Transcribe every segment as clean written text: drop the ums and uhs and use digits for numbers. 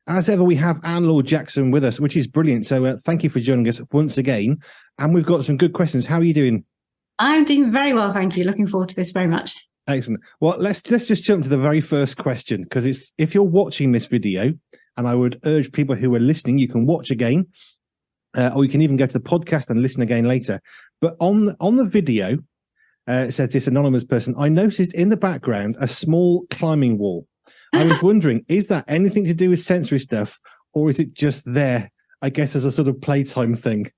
As ever, we have Laure Jackson with us, which is brilliant. So thank you for joining us once again. And we've got some good questions. How are you doing? I'm doing very well, thank you. Looking forward to this very much. Excellent. Well, let's just jump to the very first question, because it's, if you're watching this video, and I would urge people who are listening, you can watch again, or you can even go to the podcast and listen again later. But on the video, it says, this anonymous person, I noticed in the background a small climbing wall. I was wondering, is that anything to do with sensory stuff, or is it just there, I guess, as a sort of playtime thing?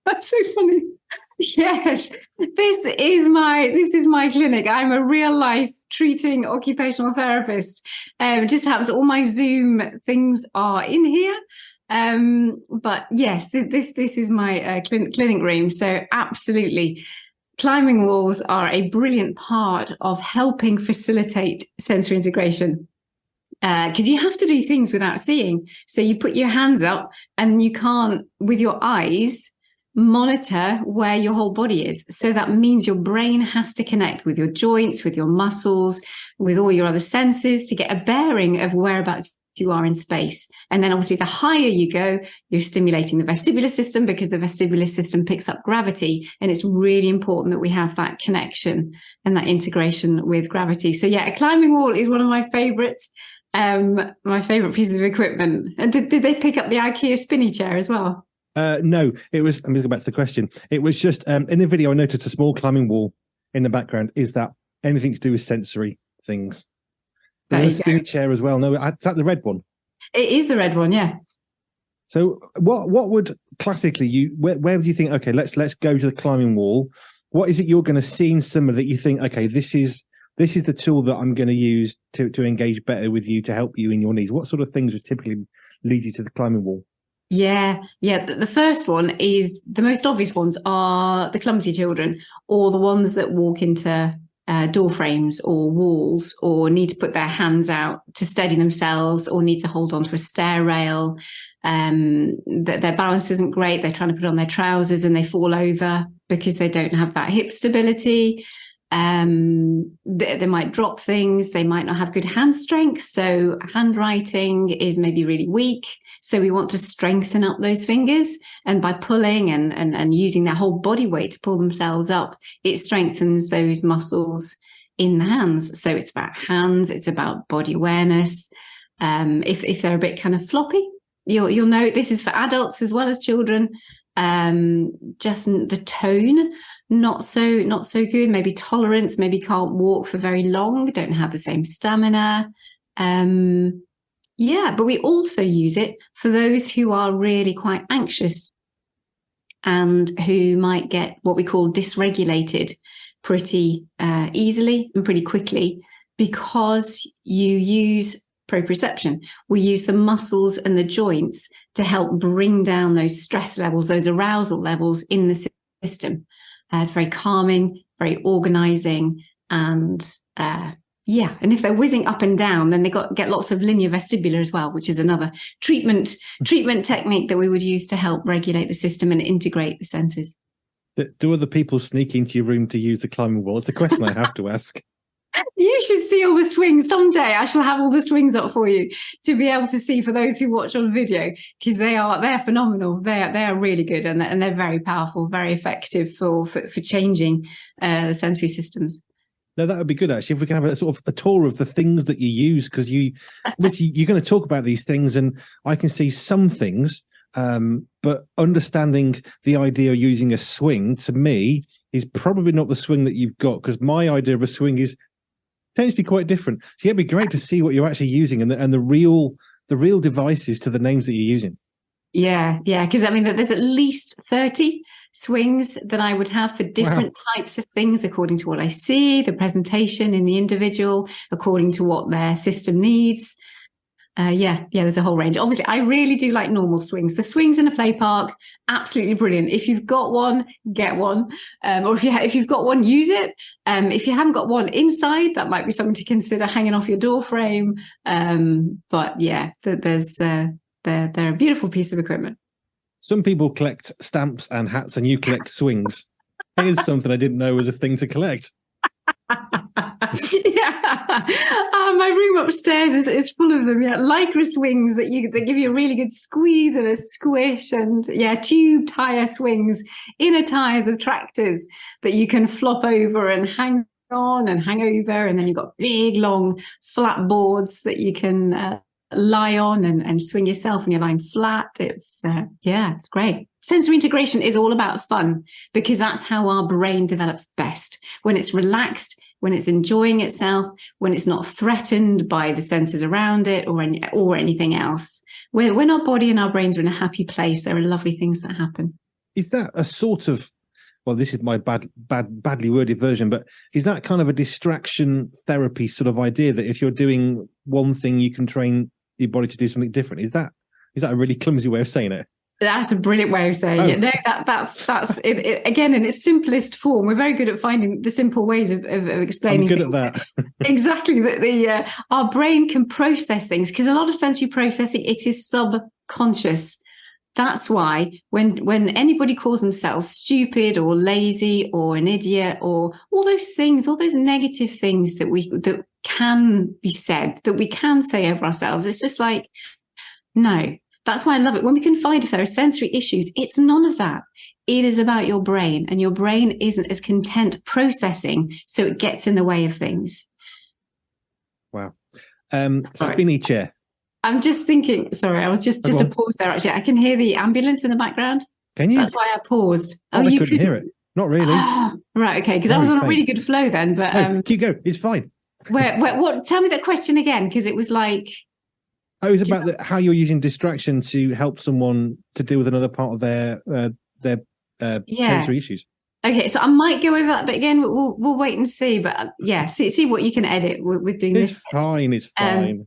That's so funny. Yes, this is my clinic. I'm a real life treating occupational therapist. It just happens all my Zoom things are in here. But yes, this is my clinic room. So absolutely. Climbing walls are a brilliant part of helping facilitate sensory integration, because you have to do things without seeing. So you put your hands up and you can't, with your eyes, monitor where your whole body is. So that means your brain has to connect with your joints, with your muscles, with all your other senses to get a bearing of whereabouts you are in space. And then obviously the higher you go, you're stimulating the vestibular system, because the vestibular system picks up gravity. And it's really important that we have that connection and that integration with gravity. So yeah, a climbing wall is one of my favorite pieces of equipment. And did they pick up the IKEA spinny chair as well? No, it was, I'm going to go back to the question. It was just, in the video, I noticed a small climbing wall in the background. Is that anything to do with sensory things? There's a spinny chair as well. No, is that the red one? It is the red one, yeah. So what would classically where would you think, okay, let's go to the climbing wall? What is it you're going to see in summer that you think, okay, this is the tool that I'm going to use to engage better with you, to help you in your needs? What sort of things would typically lead you to the climbing wall? Yeah. The first one is, the most obvious ones are the clumsy children, or the ones that walk into door frames or walls, or need to put their hands out to steady themselves, or need to hold onto a stair rail. Their balance isn't great. They're trying to put on their trousers and they fall over because they don't have that hip stability. They might drop things. They might not have good hand strength. So handwriting is maybe really weak. So we want to strengthen up those fingers. And by pulling and using their whole body weight to pull themselves up, it strengthens those muscles in the hands. So it's about hands. It's about body awareness. If they're a bit kind of floppy, you'll know this is for adults as well as children. Just the tone, not so good. Maybe tolerance, maybe can't walk for very long, don't have the same stamina. But we also use it for those who are really quite anxious and who might get what we call dysregulated pretty easily and pretty quickly, because you use proprioception. We use the muscles and the joints to help bring down those stress levels, those arousal levels in the system. It's very calming, very organizing, and and if they're whizzing up and down, then they get lots of linear vestibular as well, which is another treatment technique that we would use to help regulate the system and integrate the senses. Do other people sneak into your room to use the climbing wall? It's a question I have to ask. You should see all the swings. Someday I shall have all the swings up for you to be able to see for those who watch on video, because they're phenomenal. They are really good, and they're very powerful, very effective for changing the sensory systems. No, that would be good, actually, if we can have a sort of a tour of the things that you use, because you're going to talk about these things, and I can see some things, but understanding the idea of using a swing, to me, is probably not the swing that you've got, because my idea of a swing is potentially quite different. So it'd be great to see what you're actually using and the real devices to the names that you're using. Yeah, because I mean, there's at least 30 swings that I would have for different types of things, according to what I see, the presentation in the individual, according to what their system needs. There's a whole range. Obviously, I really do like normal swings. The swings in a play park, absolutely brilliant. If you've got one, get one. Or if you've got one, use it. If you haven't got one inside, that might be something to consider hanging off your door frame. They're a beautiful piece of equipment. Some people collect stamps and hats, and you collect swings. Here's something I didn't know was a thing to collect. Yeah. My room upstairs is full of them. Yeah, lycra swings that give you a really good squeeze and a squish, and tube tire swings, inner tires of tractors that you can flop over and hang on and hang over, and then you've got big long flat boards that you can lie on and swing yourself when you're lying flat. It's it's great. Sensory integration is all about fun, because that's how our brain develops best, when it's relaxed, when it's enjoying itself, when it's not threatened by the senses around it or anything else. When our body and our brains are in a happy place, there are lovely things that happen. Is that a sort of, well, this is my badly worded version, but is that kind of a distraction therapy sort of idea, that if you're doing one thing, you can train your body to do something different? Is that a really clumsy way of saying it? That's a brilliant way of saying it. No, that's it, again, in its simplest form. We're very good at finding the simple ways of explaining I'm good things. at that. Exactly. That our brain can process things, because a lot of sensory processing, it is subconscious. That's why when anybody calls themselves stupid or lazy or an idiot or all those things, all those negative things that can be said, that we can say over ourselves, it's just like, no. That's why I love it. When we can find if there are sensory issues, it's none of that. It is about your brain, and your brain isn't as content processing, so it gets in the way of things. Wow. Spinny chair. I'm just thinking, sorry, I was just a pause there, actually. I can hear the ambulance in the background. Can you? That's why I paused. Oh, you couldn't hear it. Not really. Right, okay, because I was on a really good flow then. But no, keep going. It's fine. What? Tell me that question again, because it was like... Oh, it was about how you're using distraction to help someone to deal with another part of their sensory issues. Okay, so I might go over that bit again. We'll wait and see. But see what you can edit with doing this. It's fine.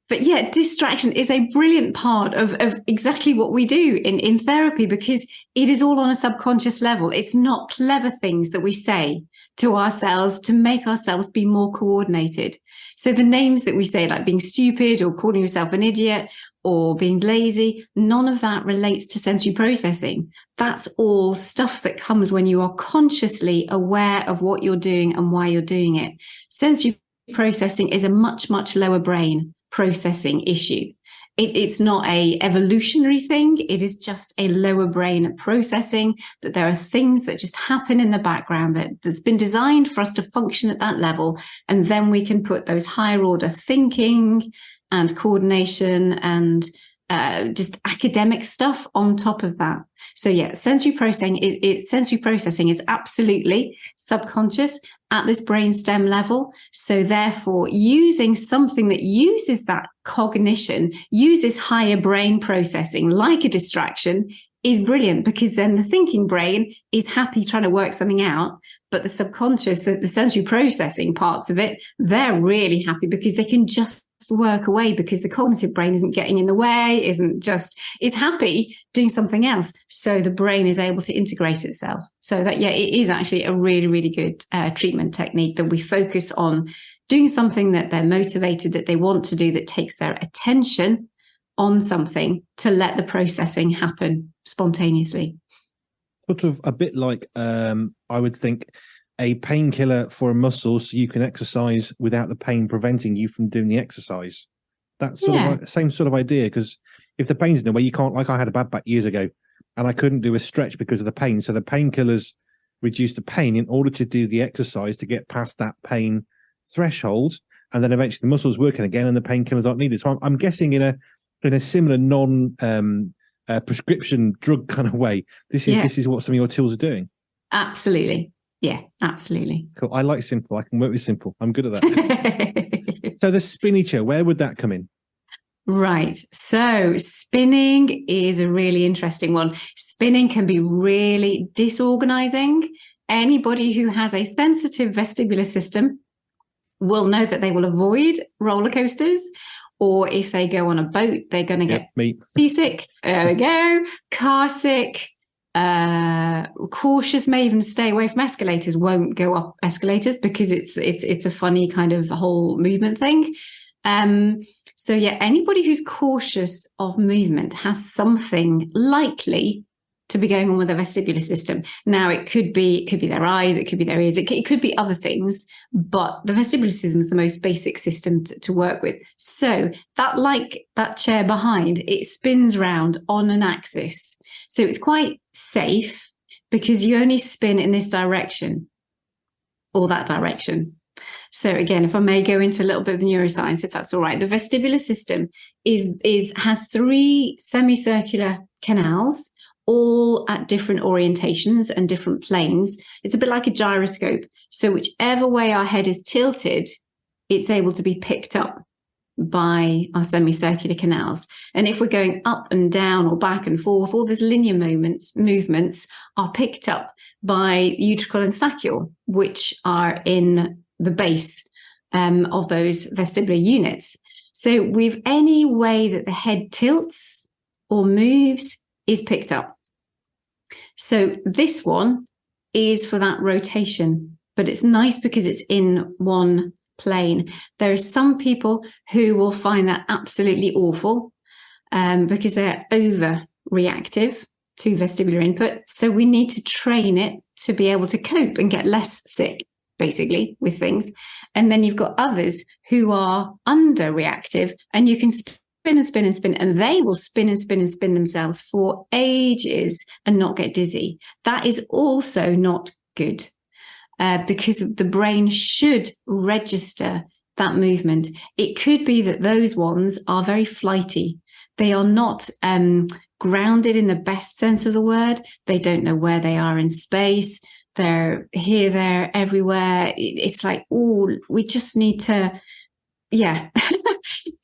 But yeah, distraction is a brilliant part of exactly what we do in therapy, because it is all on a subconscious level. It's not clever things that we say to ourselves to make ourselves be more coordinated. So the names that we say, like being stupid or calling yourself an idiot or being lazy, none of that relates to sensory processing. That's all stuff that comes when you are consciously aware of what you're doing and why you're doing it. Sensory processing is a much, much lower brain processing issue. It's not a evolutionary thing. It is just a lower brain processing, that there are things that just happen in the background that's been designed for us to function at that level. And then we can put those higher order thinking and coordination and just academic stuff on top of that. So yeah, sensory processing is absolutely subconscious at this brainstem level. So therefore, using something that uses that cognition, uses higher brain processing like a distraction, is brilliant, because then the thinking brain is happy trying to work something out. But the subconscious, the sensory processing parts of it, they're really happy because they can just work away, because the cognitive brain isn't getting in the way, is happy doing something else. So the brain is able to integrate itself. So that, it is actually a really, really good treatment technique, that we focus on doing something that they're motivated, that they want to do, that takes their attention on something to let the processing happen spontaneously. Sort of a bit like, I would think, a painkiller for a muscle, so you can exercise without the pain preventing you from doing the exercise. That's sort of like, same sort of idea, because if the pain's in the way, you can't, like I had a bad back years ago and I couldn't do a stretch because of the pain. So the painkillers reduce the pain in order to do the exercise to get past that pain threshold. And then eventually the muscle's working again and the painkillers aren't needed. So I'm guessing in a similar prescription drug kind of way, this is what some of your tools are doing. Absolutely. Yeah, absolutely. Cool. I like simple. I can work with simple. I'm good at that. So the spinny chair, where would that come in? Right. So spinning is a really interesting one. Spinning can be really disorganizing. Anybody who has a sensitive vestibular system will know that they will avoid roller coasters, or if they go on a boat, they're going to get seasick. There we go. Car sick. Cautious, may even stay away from escalators, won't go up escalators because it's a funny kind of whole movement thing. So anybody who's cautious of movement has something likely to be going on with the vestibular system. Now, it could be their eyes, it could be their ears, it could be other things, but the vestibular system is the most basic system to work with. So that, like that chair behind, it spins round on an axis. So it's quite safe because you only spin in this direction or that direction. So again, if I may go into a little bit of the neuroscience, if that's all right, the vestibular system has 3 semicircular canals, all at different orientations and different planes. It's a bit like a gyroscope. So whichever way our head is tilted, it's able to be picked up by our semicircular canals. And if we're going up and down or back and forth, all these linear movements are picked up by utricle and saccule, which are in the base of those vestibular units. So with any way that the head tilts or moves is picked up. So this one is for that rotation, but it's nice because it's in one plane. There are some people who will find that absolutely awful because they're overreactive to vestibular input. So we need to train it to be able to cope and get less sick, basically, with things. And then you've got others who are underreactive, and you can spin and spin and spin, and they will spin and spin and spin themselves for ages and not get dizzy. That is also not good because the brain should register that movement. It could be that those ones are very flighty. They are not grounded in the best sense of the word. They don't know where they are in space. They're here, there, everywhere. It's like, oh, we just need to,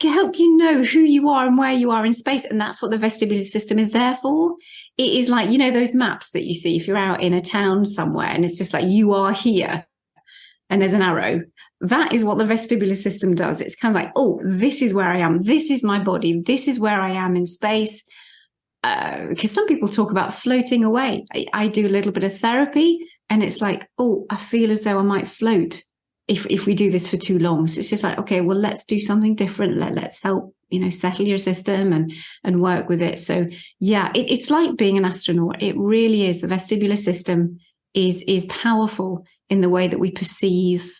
help you know who you are and where you are in space. And that's what the vestibular system is there for. It is like, you know, those maps that you see if you're out in a town somewhere and it's just like, you are here and there's an arrow. That is what the vestibular system does. It's kind of like, oh, this is where I am. This is my body. This is where I am in space. Because some people talk about floating away. I do a little bit of therapy and it's like, oh, I feel as though I might float if we do this for too long. So it's just like, okay, well, let's do something different. Let's help, settle your system and work with it. So yeah, it's like being an astronaut. It really is. The vestibular system is powerful in the way that we perceive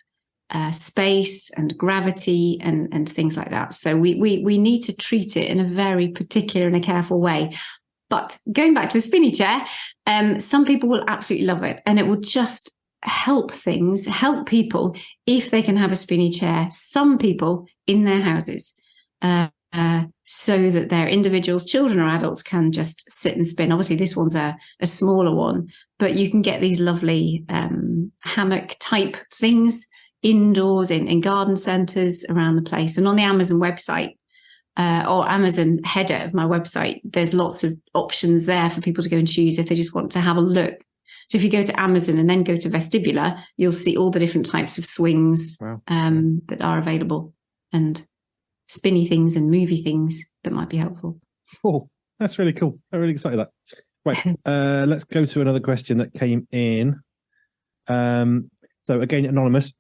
space and gravity and things like that. So we need to treat it in a very particular and a careful way. But going back to the spinny chair, some people will absolutely love it, and it will just help people if they can have a spinny chair. Some people in their houses, so that their individuals, children or adults, can just sit and spin. Obviously, this one's a smaller one, but you can get these lovely hammock type things indoors in garden centres around the place. And on the Amazon website or Amazon header of my website, there's lots of options there for people to go and choose if they just want to have a look. So if you go to Amazon and then go to vestibular, you'll see all the different types of swings that are available, and spinny things and movie things that might be helpful. Oh, that's really cool. I'm really excited about that. Right, let's go to another question that came in. So again, anonymous.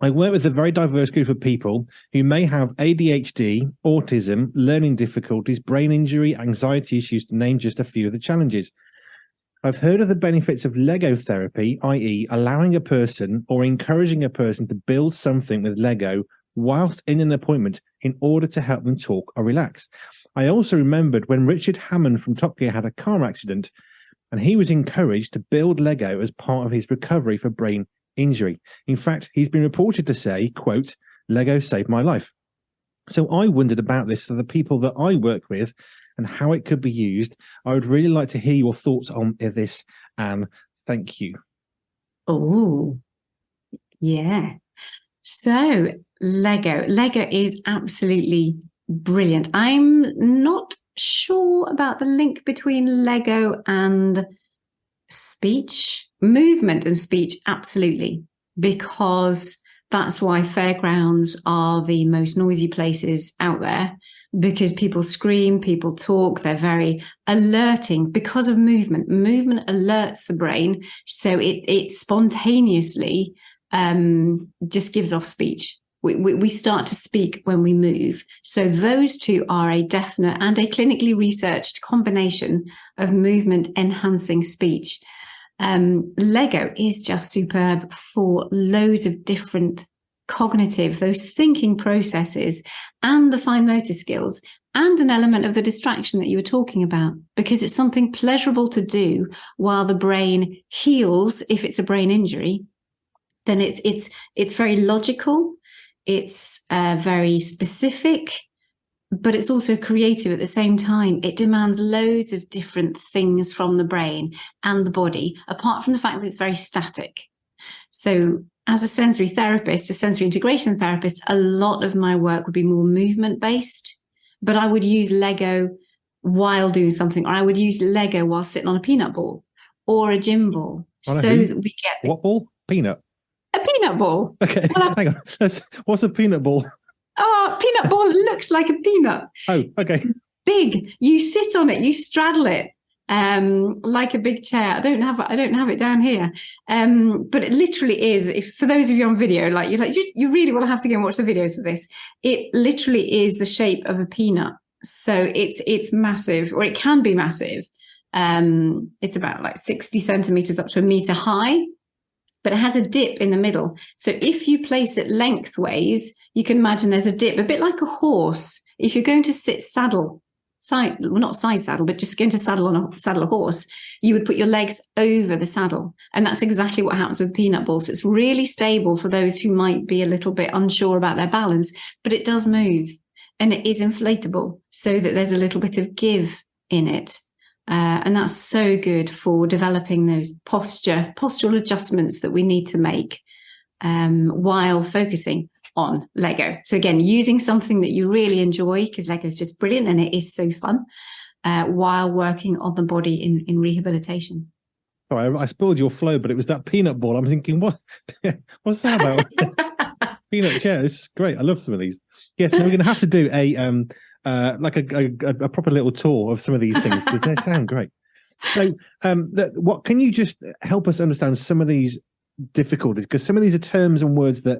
I work with a very diverse group of people who may have ADHD, autism, learning difficulties, brain injury, anxiety issues, to name just a few of the challenges. I've heard of the benefits of Lego therapy, i.e. allowing a person or encouraging a person to build something with Lego whilst in an appointment in order to help them talk or relax. I also remembered when Richard Hammond from Top Gear had a car accident and he was encouraged to build Lego as part of his recovery for brain injury. In fact, he's been reported to say, quote, Lego saved my life. So I wondered about this for the people that I work with and how it could be used. I would really like to hear your thoughts on this, Anne. Thank you. Oh, yeah. So Lego is absolutely brilliant. I'm not sure about the link between Lego and speech, movement and speech, absolutely, because that's why fairgrounds are the most noisy places out there, because people scream, people talk, they're very alerting because of movement. Movement alerts the brain, so it spontaneously just gives off speech. We start to speak when we move. So those two are a definite and a clinically researched combination of movement enhancing speech. Lego is just superb for loads of different cognitive, those thinking processes, and the fine motor skills, and an element of the distraction that you were talking about, because it's something pleasurable to do while the brain heals. If it's a brain injury, then it's very logical, it's very specific, but it's also creative at the same time. It demands loads of different things from the brain and the body, apart from the fact that it's very static. So as a sensory therapist, a sensory integration therapist, a lot of my work would be more movement based, but I would use Lego while doing something, or I would use Lego while sitting on a peanut ball or a gym ball, that we get what ball? Peanut. A peanut ball. Okay, well, hang on. What's a peanut ball? Oh, peanut ball looks like a peanut. Oh, okay. It's big. You sit on it, you straddle it like a big chair. I don't have it down here. But it literally is. If for those of you on video, you really will have to go and watch the videos for this. It literally is the shape of a peanut. So it's massive, or it can be massive. It's about like 60 centimeters up to a meter high, but it has a dip in the middle. So if you place it lengthways, you can imagine there's a dip, a bit like a horse. If you're going to sit not side saddle, but just going to saddle a horse, you would put your legs over the saddle. And that's exactly what happens with peanut balls. It's really stable for those who might be a little bit unsure about their balance, but it does move and it is inflatable so that there's a little bit of give in it. And that's so good for developing those postural adjustments that we need to make while focusing on Lego. So again, using something that you really enjoy, because Lego is just brilliant and it is so fun, while working on the body in rehabilitation. Sorry, I spoiled your flow, but it was that peanut ball. I'm thinking, what's that about? Peanut chair. It's great. I love some of these. Yes, we're going to have to do a proper little tour of some of these things because they sound great. So, what can you just help us understand some of these difficulties? Because some of these are terms and words that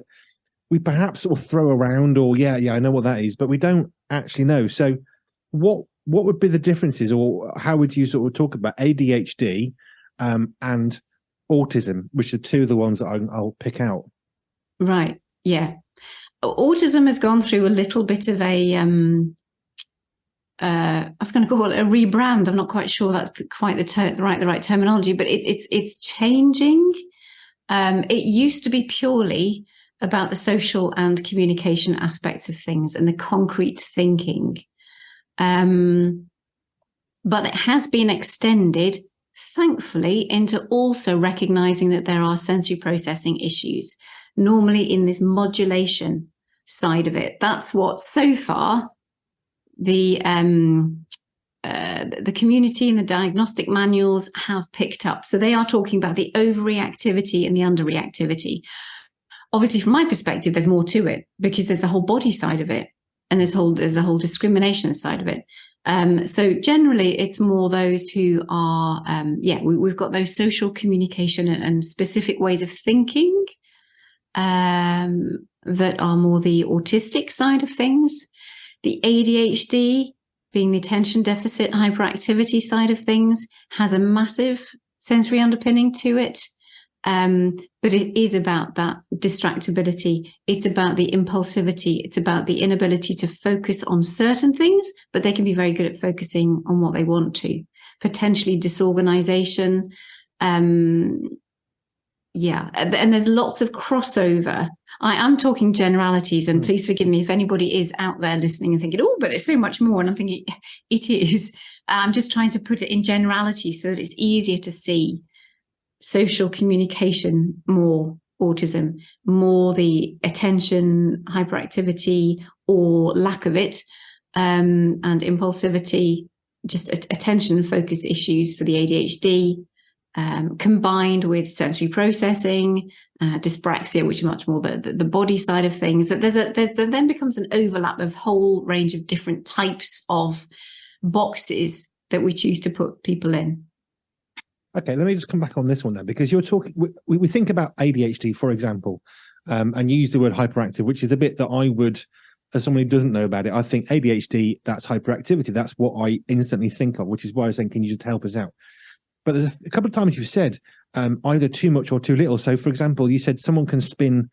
we perhaps sort of throw around, or I know what that is, but we don't actually know. So, what would be the differences, or how would you sort of talk about ADHD and autism, which are two of the ones that I'll pick out? Right. Yeah. Autism has gone through a little bit of a, I was going to call it a rebrand. I'm not quite sure that's quite the right terminology, but it's changing. It used to be purely about the social and communication aspects of things and the concrete thinking. But it has been extended, thankfully, into also recognizing that there are sensory processing issues, normally in this modulation side of it. That's what so far the community and the diagnostic manuals have picked up. So they are talking about the overreactivity and the underreactivity. Obviously, from my perspective, there's more to it because there's a whole body side of it, and there's a whole discrimination side of it. So generally, it's more those who are, we've got those social communication and specific ways of thinking that are more the autistic side of things. The ADHD, being the attention deficit hyperactivity side of things, has a massive sensory underpinning to it. But it is about that distractibility. It's about the impulsivity. It's about the inability to focus on certain things, but they can be very good at focusing on what they want to. Potentially disorganization. And there's lots of crossover. I am talking generalities, and please forgive me if anybody is out there listening and thinking, oh, but it's so much more. And I'm thinking, it is. I'm just trying to put it in generality so that it's easier to see. Social communication, more autism, more the attention hyperactivity or lack of it, and impulsivity, just attention and focus issues for the ADHD, combined with sensory processing, dyspraxia, which is much more the body side of things. That there then becomes an overlap of whole range of different types of boxes that we choose to put people in. Okay, let me just come back on this one then, because you're talking. We think about ADHD, for example, And you use the word hyperactive, which is the bit that I would, as someone who doesn't know about it, I think ADHD, that's hyperactivity. That's what I instantly think of, which is why I was saying, can you just help us out? But there's a couple of times you've said either too much or too little. So, for example, you said someone can spin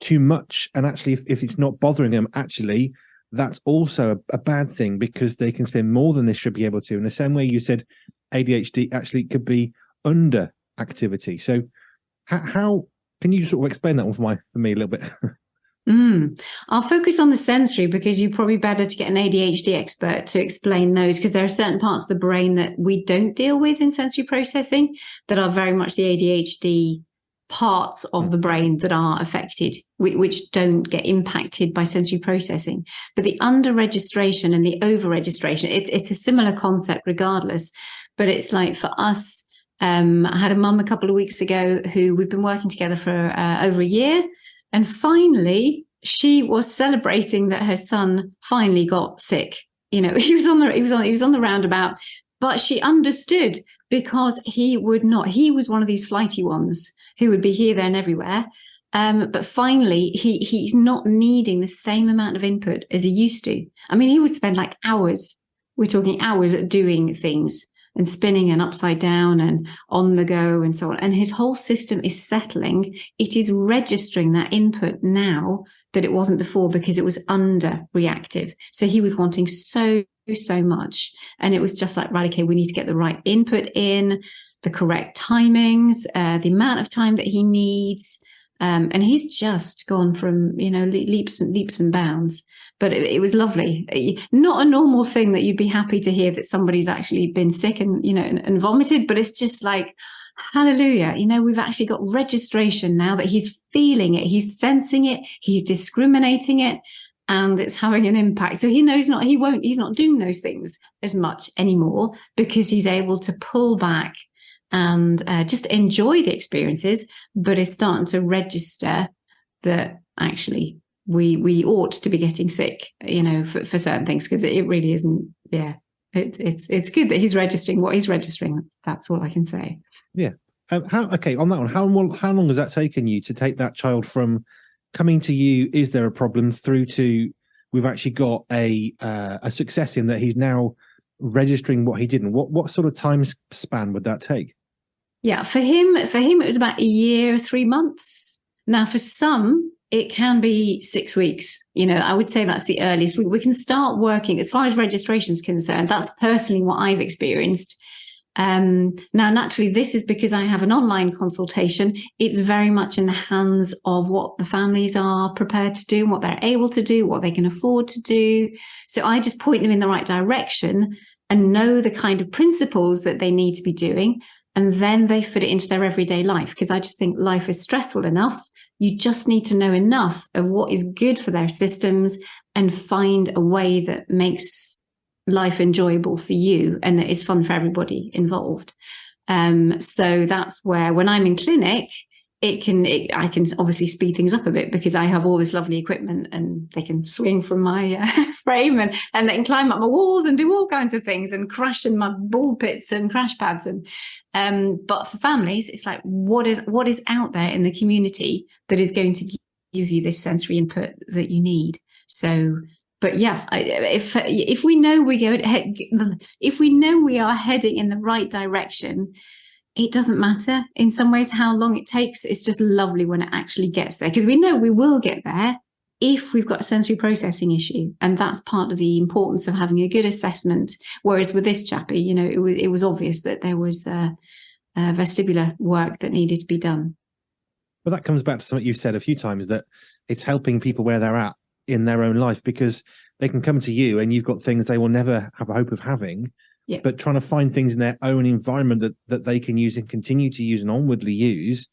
too much, and actually, if it's not bothering them, actually, that's also a bad thing because they can spin more than they should be able to. In the same way you said ADHD actually could be under activity. So, how can you sort of explain that one for me a little bit? I'll focus on the sensory because you're probably better to get an ADHD expert to explain those, because there are certain parts of the brain that we don't deal with in sensory processing that are very much the ADHD parts of the brain that are affected, which don't get impacted by sensory processing. But the under registration and the over registration, it's a similar concept regardless. But it's like for us, I had a mum a couple of weeks ago who we've been working together for over a year. And finally, she was celebrating that her son finally got sick. You know, he was on the roundabout, but she understood because he was one of these flighty ones who would be here, there, and everywhere. But finally, he's not needing the same amount of input as he used to. I mean, he would spend like hours. We're talking hours at doing things and spinning and upside down and on the go and so on. And his whole system is settling. It is registering that input now that it wasn't before because it was under reactive. So he was wanting so much. And it was just like, right, okay, we need to get the right input in, the correct timings, the amount of time that he needs. And he's just gone from, leaps and bounds. But it was lovely. Not a normal thing that you'd be happy to hear that somebody's actually been sick and, and vomited, but it's just like, hallelujah. We've actually got registration now that he's feeling it. He's sensing it. He's discriminating it, and it's having an impact. So he's not doing those things as much anymore because he's able to pull back and just enjoy the experiences, but is starting to register that actually we ought to be getting sick, for certain things, because it really isn't. Yeah, it's good that he's registering what he's registering. That's all I can say. Yeah. On that one, how long has that taken you to take that child from coming to you, is there a problem, through to we've actually got a success in that he's now registering what he didn't? What sort of time span would that take? Yeah, for him, it was about a year, 3 months. Now, for some, it can be 6 weeks. I would say that's the earliest. We can start working as far as registration is concerned. That's personally what I've experienced. Now, naturally, this is because I have an online consultation. It's very much in the hands of what the families are prepared to do, what they're able to do, what they can afford to do. So I just point them in the right direction and know the kind of principles that they need to be doing. And then they fit it into their everyday life, because I just think life is stressful enough. You just need to know enough of what is good for their systems and find a way that makes life enjoyable for you and that is fun for everybody involved. So that's where, when I'm in clinic, I can obviously speed things up a bit because I have all this lovely equipment and they can swing from my frame and they can climb up my walls and do all kinds of things and crash in my ball pits and crash pads. But for families, it's like, what is out there in the community that is going to give you this sensory input that you need? So, but yeah, if we know if we know we are heading in the right direction, it doesn't matter in some ways how long it takes. It's just lovely when it actually gets there, because we know we will get there if we've got a sensory processing issue. And that's part of the importance of having a good assessment. Whereas with this chappie, it was obvious that there was vestibular work that needed to be done. But that comes back to something you've said a few times, that it's helping people where they're at in their own life, because they can come to you and you've got things they will never have a hope of having. Yeah. But trying to find things in their own environment that they can use and continue to use and onwardly use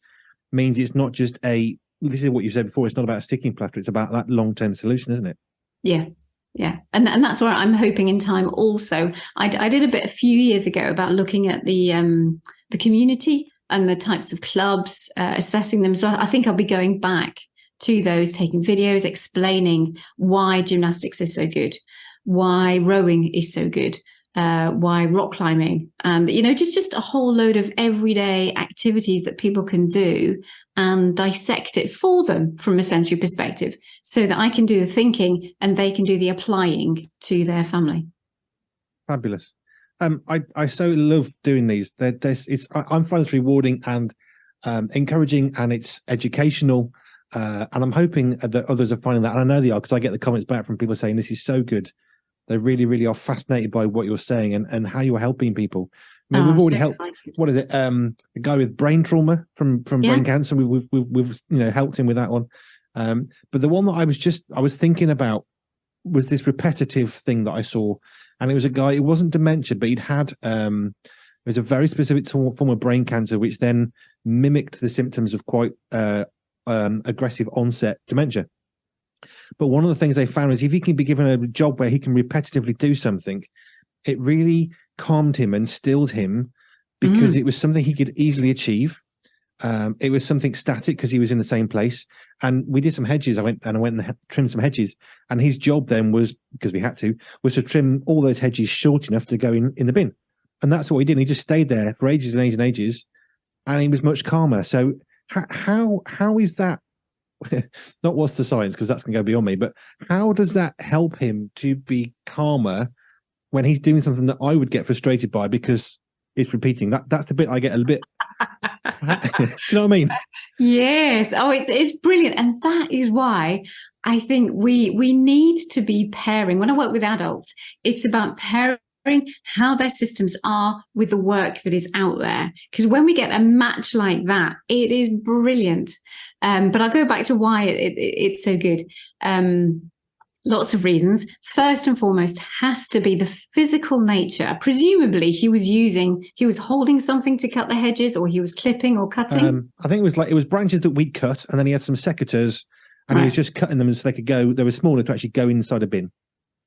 means it's not just this is what you said before, it's not about a sticking plaster, it's about that long-term solution, isn't it? Yeah. Yeah. And that's where I'm hoping in time also. I did a bit a few years ago about looking at the community and the types of clubs, assessing them. So I think I'll be going back to those, taking videos, explaining why gymnastics is so good, why rowing is so good, why rock climbing, and just a whole load of everyday activities that people can do and dissect it for them from a sensory perspective so that I can do the thinking and they can do the applying to their family. Fabulous. I so love doing these. I'm finding this rewarding and encouraging, and it's educational. And I'm hoping that others are finding that. And I know they are, because I get the comments back from people saying this is so good. They really, really are fascinated by what you're saying and how you're helping people. I mean, we've already helped. What is it? A guy with brain trauma from brain cancer. We've helped him with that one. But the one that I was thinking about was this repetitive thing that I saw, and it was a guy. It wasn't dementia, but he'd had it was a very specific form of brain cancer, which then mimicked the symptoms of quite aggressive onset dementia. But one of the things they found is if he can be given a job where he can repetitively do something, it really calmed him and stilled him, because it was something he could easily achieve. It was something static because he was in the same place. And we did some hedges. I went and trimmed some hedges. And his job then was, because we had to, was to trim all those hedges short enough to go in the bin. And that's what he did. And he just stayed there for ages and ages and ages. And he was much calmer. So how is that? Not what's the science, because that's going to go beyond me, but how does that help him to be calmer when he's doing something that I would get frustrated by because it's repeating? That's the bit I get a little bit. Do you know what I mean? Yes. Oh, it's brilliant. And that is why I think we need to be pairing. When I work with adults, it's about pairing how their systems are with the work that is out there. Because when we get a match like that, it is brilliant. But I'll go back to why it's so good. Lots of reasons. First and foremost has to be the physical nature. Presumably he was holding something to cut the hedges, or he was clipping or cutting. I think it was branches that we'd cut, and then he had some secateurs, and he was just cutting them so they could go, they were smaller to actually go inside a bin.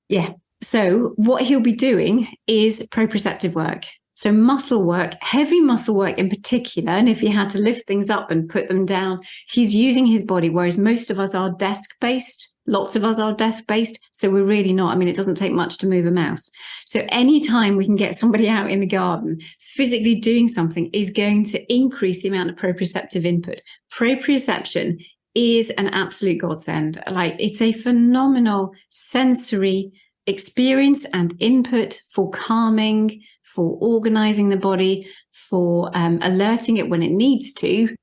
Yeah. So what he'll be doing is proprioceptive work. So muscle work, heavy muscle work in particular. And if he had to lift things up and put them down, he's using his body, whereas most of us are desk-based. Lots of us are desk-based. So we're really not. I mean, it doesn't take much to move a mouse. So anytime we can get somebody out in the garden, physically doing something is going to increase the amount of proprioceptive input. Proprioception is an absolute godsend. Like, it's a phenomenal sensory experience and input for calming, for organizing the body, for alerting it when it needs to.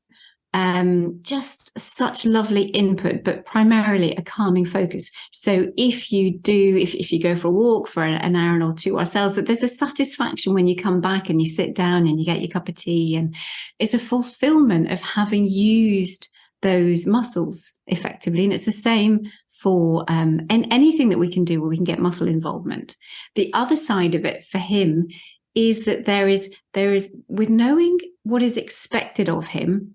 Just such lovely input, but primarily a calming focus. So if you go for a walk for an hour or two ourselves, that there's a satisfaction when you come back and you sit down and you get your cup of tea, and it's a fulfillment of having used those muscles effectively. And it's the same for and anything that we can do where we can get muscle involvement. The other side of it for him is that there is with knowing what is expected of him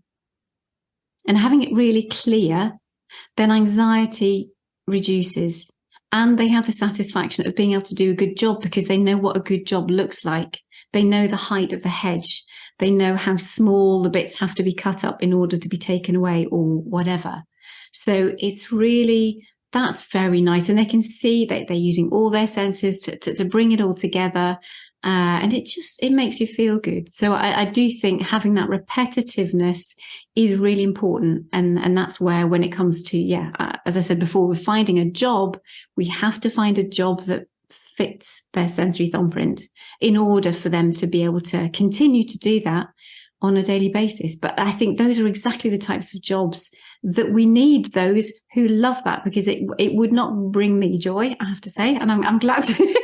and having it really clear, then anxiety reduces, and they have the satisfaction of being able to do a good job because they know what a good job looks like. They know the height of the hedge. They know how small the bits have to be cut up in order to be taken away or whatever. So it's really, that's very nice. And they can see that they're using all their senses to bring it all together. And it makes you feel good. So I do think having that repetitiveness is really important. And that's where, when it comes to, as I said before, with finding a job, we have to find a job that fits their sensory thumbprint in order for them to be able to continue to do that on a daily basis. But I think those are exactly the types of jobs that we need, those who love that, because it would not bring me joy, I have to say. And I'm glad to.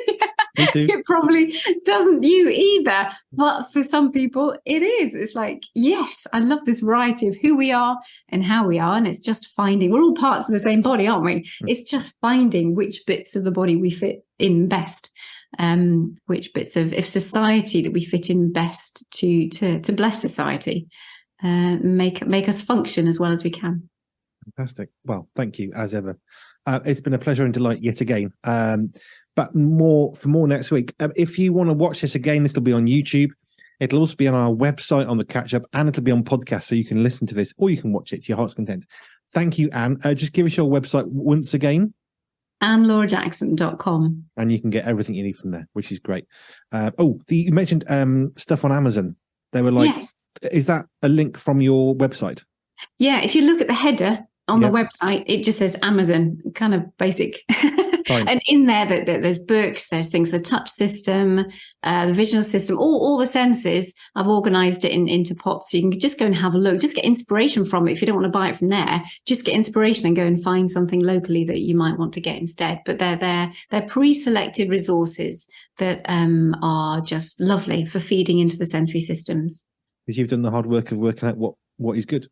It probably doesn't you either. But for some people, it is. It's like, yes, I love this variety of who we are and how we are. And it's just finding, we're all parts of the same body, aren't we? It's just finding which bits of the body we fit in best, which bits of society that we fit in best to bless society, make us function as well as we can. Fantastic. Well, thank you as ever. It's been a pleasure and delight yet again. But more next week. If you want to watch this again, this will be on YouTube. It'll also be on our website on the catch up, and it'll be on podcast, so you can listen to this or you can watch it to your heart's content. Thank you, Anne. Just give us your website once again. AnneLauraJackson.com. And you can get everything you need from there, which is great. You mentioned stuff on Amazon. They were like, yes. Is that a link from your website? Yeah, if you look at the header on the Yep. website, it just says Amazon, kind of basic. Fine. And in there, there's books, there's things, the touch system, the visual system, all the senses. I've organised it into pots, so you can just go and have a look, just get inspiration from it. If you don't want to buy it from there, just get inspiration and go and find something locally that you might want to get instead. But they're pre-selected resources that are just lovely for feeding into the sensory systems. Because you've done the hard work of working out what is good.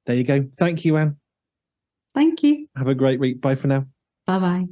There you go. Thank you, Anne. Thank you. Have a great week. Bye for now. Bye-bye.